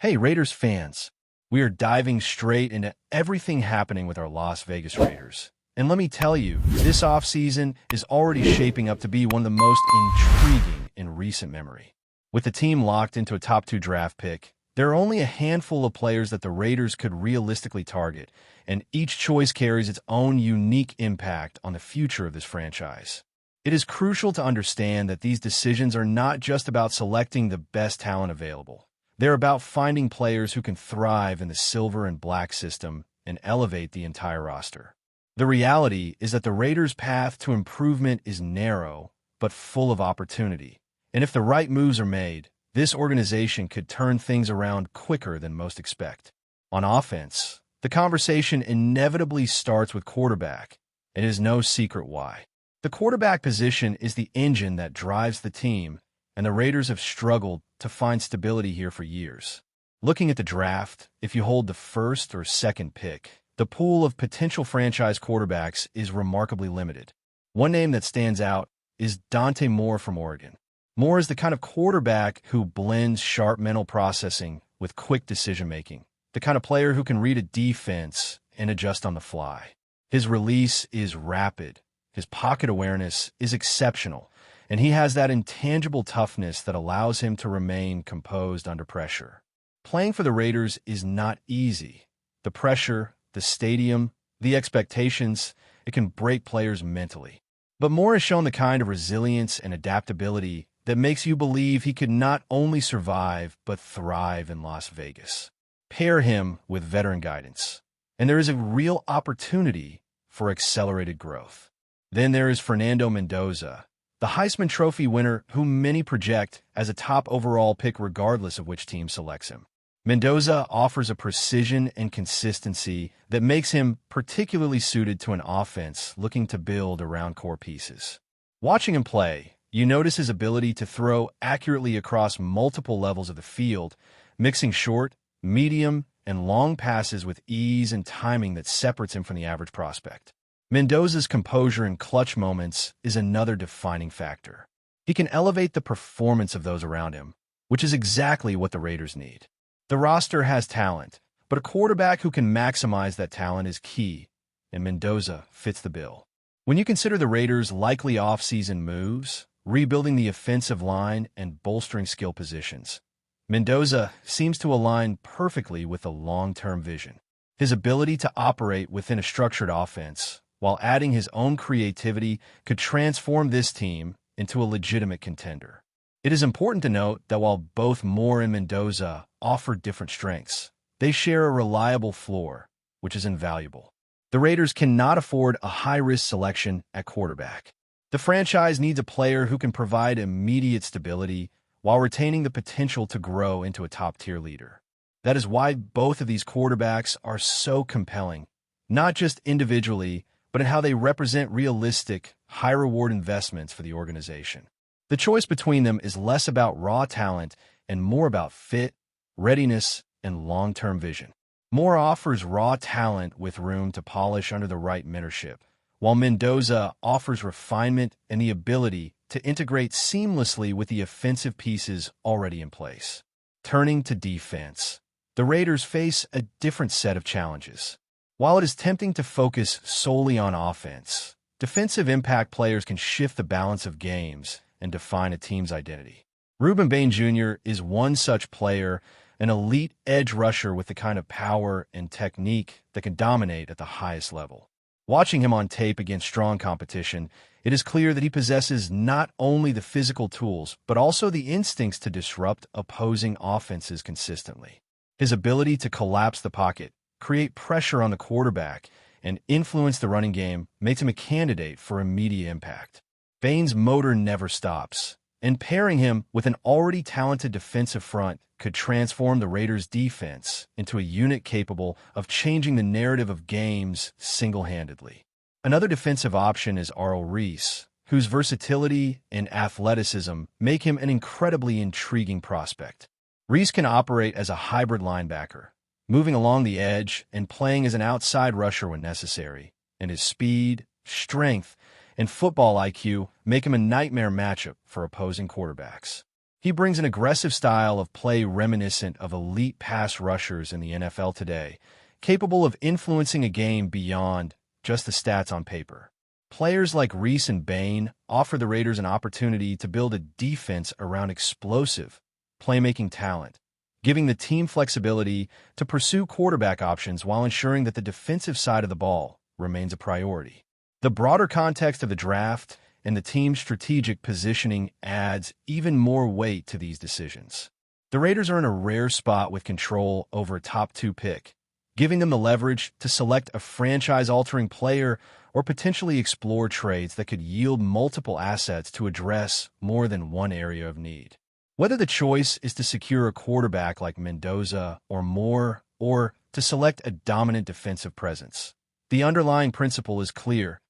Hey, Raiders fans, we are diving straight into everything happening with our Las Vegas Raiders. And let me tell you, this offseason is already shaping up to be one of the most intriguing in recent memory. With the team locked into a top 2 draft pick, there are only a handful of players that the Raiders could realistically target, and each choice carries its own unique impact on the future of this franchise. It is crucial to understand that these decisions are not just about selecting the best talent available. They're about finding players who can thrive in the silver and black system and elevate the entire roster. The reality is that the Raiders' path to improvement is narrow, but full of opportunity. And if the right moves are made, this organization could turn things around quicker than most expect. On offense, the conversation inevitably starts with quarterback, and it is no secret why. The quarterback position is the engine that drives the team, and the Raiders have struggled to find stability here for years. Looking at the draft, if you hold the first or second pick, the pool of potential franchise quarterbacks is remarkably limited. One name that stands out is Dante Moore from Oregon. Moore is the kind of quarterback who blends sharp mental processing with quick decision-making, the kind of player who can read a defense and adjust on the fly. His release is rapid, his pocket awareness is exceptional, and he has that intangible toughness that allows him to remain composed under pressure. Playing for the Raiders is not easy. The pressure, the stadium, the expectations, it can break players mentally. But Moore has shown the kind of resilience and adaptability that makes you believe he could not only survive but thrive in Las Vegas. Pair him with veteran guidance, and there is a real opportunity for accelerated growth. Then there is Fernando Mendoza, the Heisman Trophy winner whom many project as a top overall pick regardless of which team selects him. Mendoza offers a precision and consistency that makes him particularly suited to an offense looking to build around core pieces. Watching him play, you notice his ability to throw accurately across multiple levels of the field, mixing short, medium, and long passes with ease and timing that separates him from the average prospect. Mendoza's composure in clutch moments is another defining factor. He can elevate the performance of those around him, which is exactly what the Raiders need. The roster has talent, but a quarterback who can maximize that talent is key, and Mendoza fits the bill. When you consider the Raiders' likely offseason moves, rebuilding the offensive line and bolstering skill positions, Mendoza seems to align perfectly with the long-term vision. His ability to operate within a structured offense while adding his own creativity could transform this team into a legitimate contender. It is important to note that while both Moore and Mendoza offer different strengths, they share a reliable floor, which is invaluable. The Raiders cannot afford a high-risk selection at quarterback. The franchise needs a player who can provide immediate stability while retaining the potential to grow into a top-tier leader. That is why both of these quarterbacks are so compelling, not just individually, but in how they represent realistic, high-reward investments for the organization. The choice between them is less about raw talent and more about fit, readiness, and long-term vision. Moore offers raw talent with room to polish under the right mentorship, while Mendoza offers refinement and the ability to integrate seamlessly with the offensive pieces already in place. Turning to defense, the Raiders face a different set of challenges. While it is tempting to focus solely on offense, defensive impact players can shift the balance of games and define a team's identity. Ruben Bain Jr. is one such player, an elite edge rusher with the kind of power and technique that can dominate at the highest level. Watching him on tape against strong competition, it is clear that he possesses not only the physical tools, but also the instincts to disrupt opposing offenses consistently. His ability to collapse the pocket, create pressure on the quarterback, and influence the running game makes him a candidate for immediate impact. Bain's motor never stops, and pairing him with an already talented defensive front could transform the Raiders' defense into a unit capable of changing the narrative of games single-handedly. Another defensive option is Arl Reese, whose versatility and athleticism make him an incredibly intriguing prospect. Reese can operate as a hybrid linebacker, moving along the edge and playing as an outside rusher when necessary, and his speed, strength, and football IQ make him a nightmare matchup for opposing quarterbacks. He brings an aggressive style of play reminiscent of elite pass rushers in the NFL today, capable of influencing a game beyond just the stats on paper. Players like Reese and Bain offer the Raiders an opportunity to build a defense around explosive, playmaking talent, giving the team flexibility to pursue quarterback options while ensuring that the defensive side of the ball remains a priority. The broader context of the draft and the team's strategic positioning adds even more weight to these decisions. The Raiders are in a rare spot with control over a top 2 pick, giving them the leverage to select a franchise-altering player or potentially explore trades that could yield multiple assets to address more than one area of need. Whether the choice is to secure a quarterback like Mendoza or Moore, or to select a dominant defensive presence, the underlying principle is clear.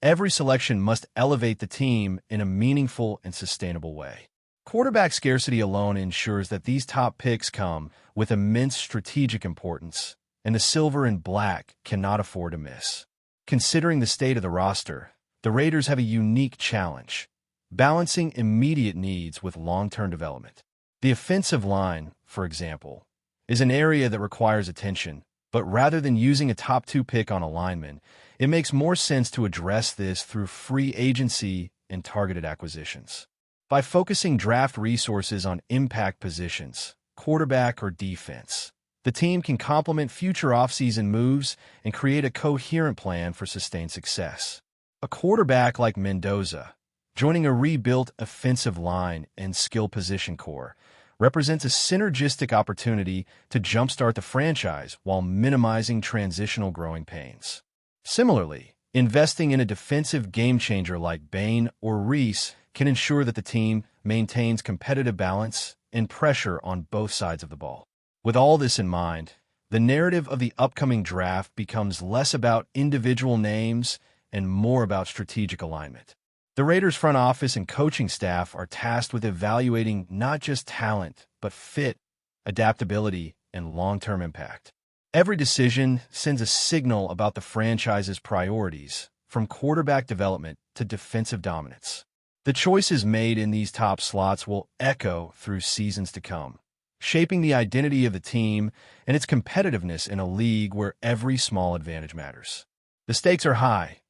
Every selection must elevate the team in a meaningful and sustainable way. Quarterback scarcity alone ensures that these top picks come with immense strategic importance, and the silver and black cannot afford to miss. Considering the state of the roster, the Raiders have a unique challenge, balancing immediate needs with long-term development. The offensive line, for example, is an area that requires attention, but rather than using a top 2 pick on a lineman, it makes more sense to address this through free agency and targeted acquisitions. By focusing draft resources on impact positions, quarterback or defense, the team can complement future offseason moves and create a coherent plan for sustained success. A quarterback like Mendoza, joining a rebuilt offensive line and skill position core, represents a synergistic opportunity to jumpstart the franchise while minimizing transitional growing pains. Similarly, investing in a defensive game-changer like Bain or Reese can ensure that the team maintains competitive balance and pressure on both sides of the ball. With all this in mind, the narrative of the upcoming draft becomes less about individual names and more about strategic alignment. The Raiders' front office and coaching staff are tasked with evaluating not just talent, but fit, adaptability, and long-term impact. Every decision sends a signal about the franchise's priorities, from quarterback development to defensive dominance. The choices made in these top slots will echo through seasons to come, shaping the identity of the team and its competitiveness in a league where every small advantage matters. The stakes are high,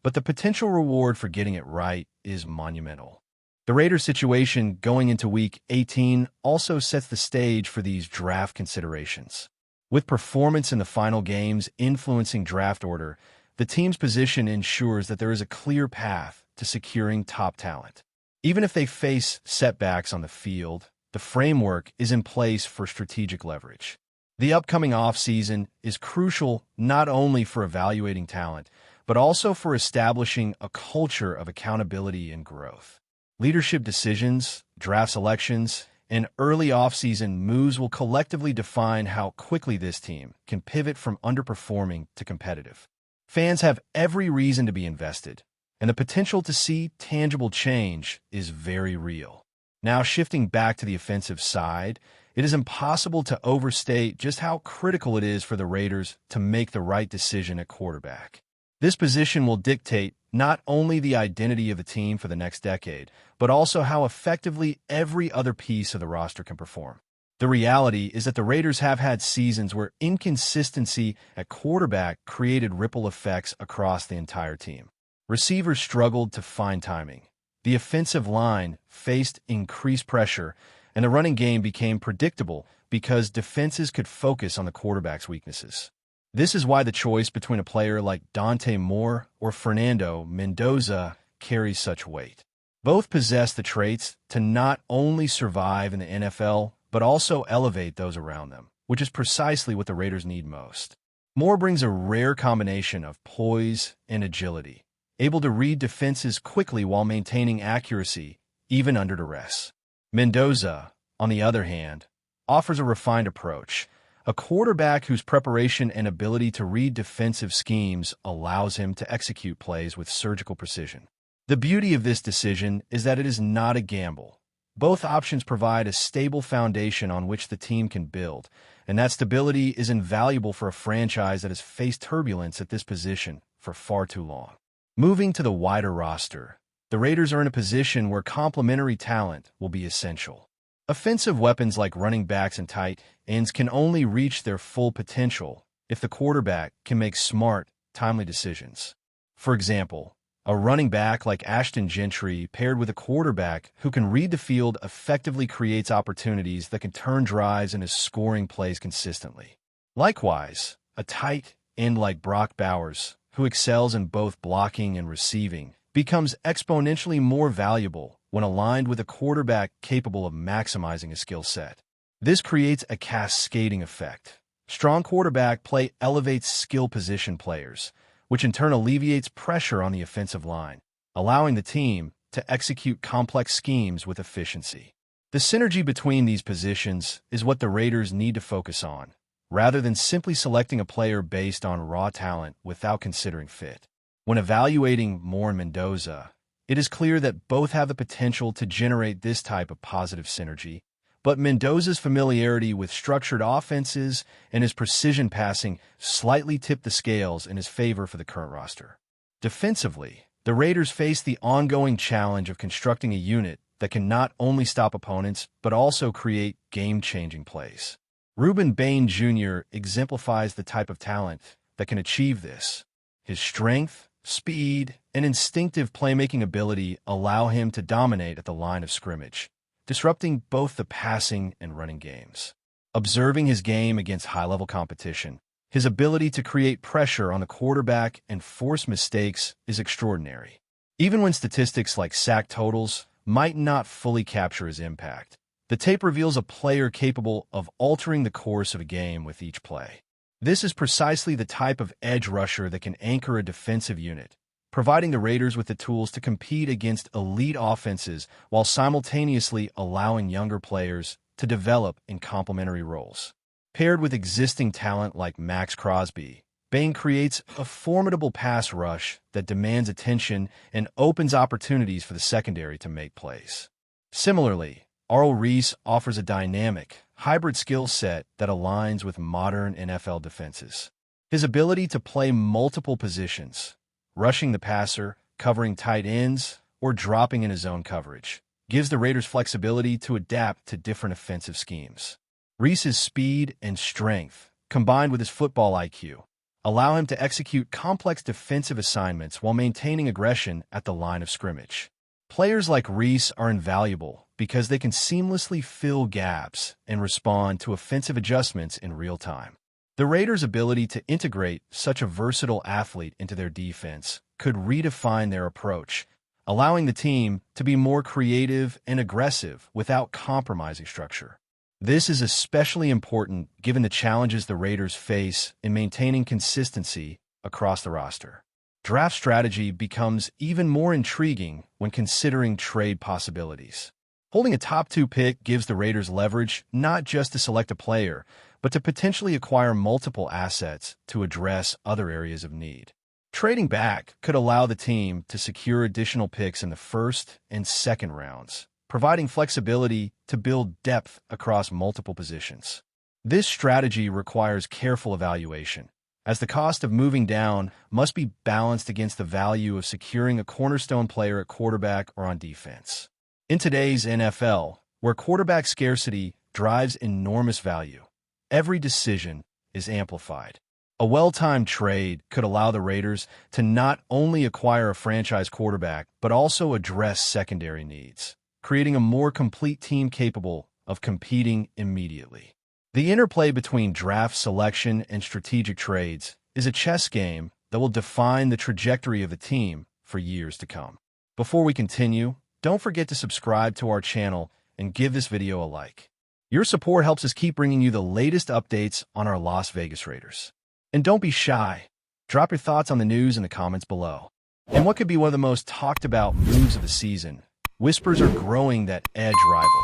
but the potential reward for getting it right is monumental. The Raiders' situation going into Week 18 also sets the stage for these draft considerations. With performance in the final games influencing draft order, the team's position ensures that there is a clear path to securing top talent. Even if they face setbacks on the field, the framework is in place for strategic leverage. The upcoming offseason is crucial not only for evaluating talent, but also for establishing a culture of accountability and growth. Leadership decisions, draft selections, and early offseason moves will collectively define how quickly this team can pivot from underperforming to competitive. Fans have every reason to be invested, and the potential to see tangible change is very real. Now, shifting back to the offensive side, it is impossible to overstate just how critical it is for the Raiders to make the right decision at quarterback. This position will dictate not only the identity of the team for the next decade, but also how effectively every other piece of the roster can perform. The reality is that the Raiders have had seasons where inconsistency at quarterback created ripple effects across the entire team. Receivers struggled to find timing. The offensive line faced increased pressure, and the running game became predictable because defenses could focus on the quarterback's weaknesses. This is why the choice between a player like Dante Moore or Fernando Mendoza carries such weight. Both possess the traits to not only survive in the NFL, but also elevate those around them, which is precisely what the Raiders need most. Moore brings a rare combination of poise and agility, able to read defenses quickly while maintaining accuracy, even under duress. Mendoza, on the other hand, offers a refined approach, a quarterback whose preparation and ability to read defensive schemes allows him to execute plays with surgical precision. The beauty of this decision is that it is not a gamble. Both options provide a stable foundation on which the team can build, and that stability is invaluable for a franchise that has faced turbulence at this position for far too long. Moving to the wider roster, the Raiders are in a position where complementary talent will be essential. Offensive weapons like running backs and tight ends can only reach their full potential if the quarterback can make smart, timely decisions. For example, a running back like Ashton Gentry paired with a quarterback who can read the field effectively creates opportunities that can turn drives into scoring plays consistently. Likewise, a tight end like Brock Bowers, who excels in both blocking and receiving, becomes exponentially more valuable when aligned with a quarterback capable of maximizing a skill set. This creates a cascading effect. Strong quarterback play elevates skill position players, which in turn alleviates pressure on the offensive line, allowing the team to execute complex schemes with efficiency. The synergy between these positions is what the Raiders need to focus on, rather than simply selecting a player based on raw talent without considering fit. When evaluating Moore and Mendoza, it is clear that both have the potential to generate this type of positive synergy, but Mendoza's familiarity with structured offenses and his precision passing slightly tip the scales in his favor for the current roster. Defensively, the Raiders face the ongoing challenge of constructing a unit that can not only stop opponents but also create game-changing plays. Reuben Bain Jr. exemplifies the type of talent that can achieve this. His strength, speed, and instinctive playmaking ability allow him to dominate at the line of scrimmage, disrupting both the passing and running games. Observing his game against high-level competition, his ability to create pressure on the quarterback and force mistakes is extraordinary. Even when statistics like sack totals might not fully capture his impact, the tape reveals a player capable of altering the course of a game with each play. This is precisely the type of edge rusher that can anchor a defensive unit, providing the Raiders with the tools to compete against elite offenses while simultaneously allowing younger players to develop in complementary roles. Paired with existing talent like Max Crosby, Bain creates a formidable pass rush that demands attention and opens opportunities for the secondary to make plays. Similarly, Arl Reese offers a dynamic, hybrid skill set that aligns with modern NFL defenses. His ability to play multiple positions, rushing the passer, covering tight ends, or dropping in his zone coverage, gives the Raiders flexibility to adapt to different offensive schemes. Reese's speed and strength, combined with his football IQ, allow him to execute complex defensive assignments while maintaining aggression at the line of scrimmage. Players like Reese are invaluable because they can seamlessly fill gaps and respond to offensive adjustments in real time. The Raiders' ability to integrate such a versatile athlete into their defense could redefine their approach, allowing the team to be more creative and aggressive without compromising structure. This is especially important given the challenges the Raiders face in maintaining consistency across the roster. Draft strategy becomes even more intriguing when considering trade possibilities. Holding a top 2 pick gives the Raiders leverage not just to select a player, but to potentially acquire multiple assets to address other areas of need. Trading back could allow the team to secure additional picks in the first and second rounds, providing flexibility to build depth across multiple positions. This strategy requires careful evaluation, as the cost of moving down must be balanced against the value of securing a cornerstone player at quarterback or on defense. In today's NFL, where quarterback scarcity drives enormous value, every decision is amplified. A well-timed trade could allow the Raiders to not only acquire a franchise quarterback, but also address secondary needs, creating a more complete team capable of competing immediately. The interplay between draft selection and strategic trades is a chess game that will define the trajectory of the team for years to come. Before we continue, don't forget to subscribe to our channel and give this video a like. Your support helps us keep bringing you the latest updates on our Las Vegas Raiders. And don't be shy. Drop your thoughts on the news in the comments below. And what could be one of the most talked about moves of the season? Whispers are growing that edge rival,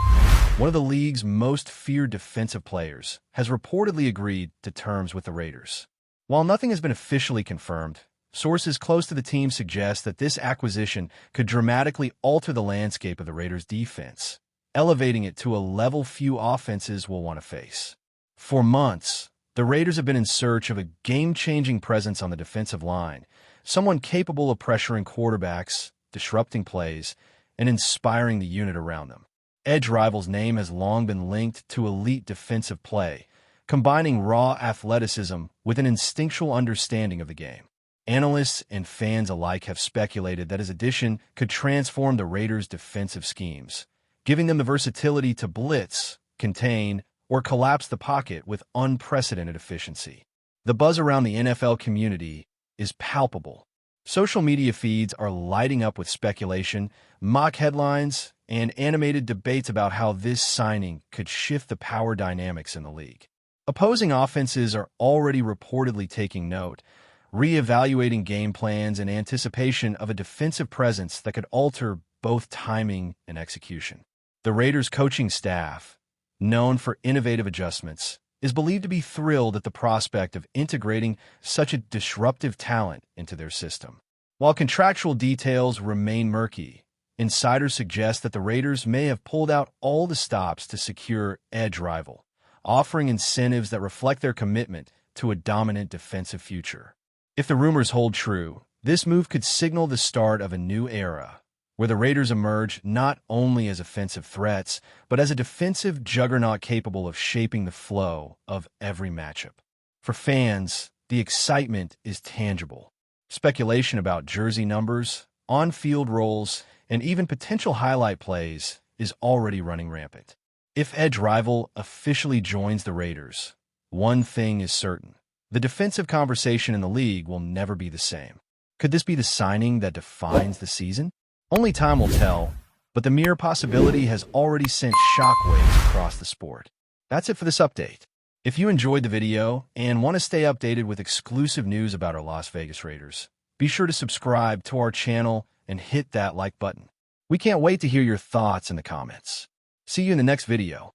one of the league's most feared defensive players, has reportedly agreed to terms with the Raiders. While nothing has been officially confirmed, sources close to the team suggest that this acquisition could dramatically alter the landscape of the Raiders' defense, elevating it to a level few offenses will want to face. For months, the Raiders have been in search of a game-changing presence on the defensive line, someone capable of pressuring quarterbacks, disrupting plays, and inspiring the unit around them. Edge rival's name has long been linked to elite defensive play, combining raw athleticism with an instinctual understanding of the game. Analysts and fans alike have speculated that his addition could transform the Raiders' defensive schemes, giving them the versatility to blitz, contain, or collapse the pocket with unprecedented efficiency. The buzz around the NFL community is palpable. Social media feeds are lighting up with speculation, mock headlines, and animated debates about how this signing could shift the power dynamics in the league. Opposing offenses are already reportedly taking note, re-evaluating game plans in anticipation of a defensive presence that could alter both timing and execution. The Raiders' coaching staff, known for innovative adjustments, is believed to be thrilled at the prospect of integrating such a disruptive talent into their system. While contractual details remain murky, insiders suggest that the Raiders may have pulled out all the stops to secure edge rival, offering incentives that reflect their commitment to a dominant defensive future. If the rumors hold true, this move could signal the start of a new era, where the Raiders emerge not only as offensive threats, but as a defensive juggernaut capable of shaping the flow of every matchup. For fans, the excitement is tangible. Speculation about jersey numbers, on-field roles, and even potential highlight plays is already running rampant. If edge rival officially joins the Raiders, one thing is certain: the defensive conversation in the league will never be the same. Could this be the signing that defines the season? Only time will tell, but the mere possibility has already sent shockwaves across the sport. That's it for this update. If you enjoyed the video and want to stay updated with exclusive news about our Las Vegas Raiders, be sure to subscribe to our channel and hit that like button. We can't wait to hear your thoughts in the comments. See you in the next video.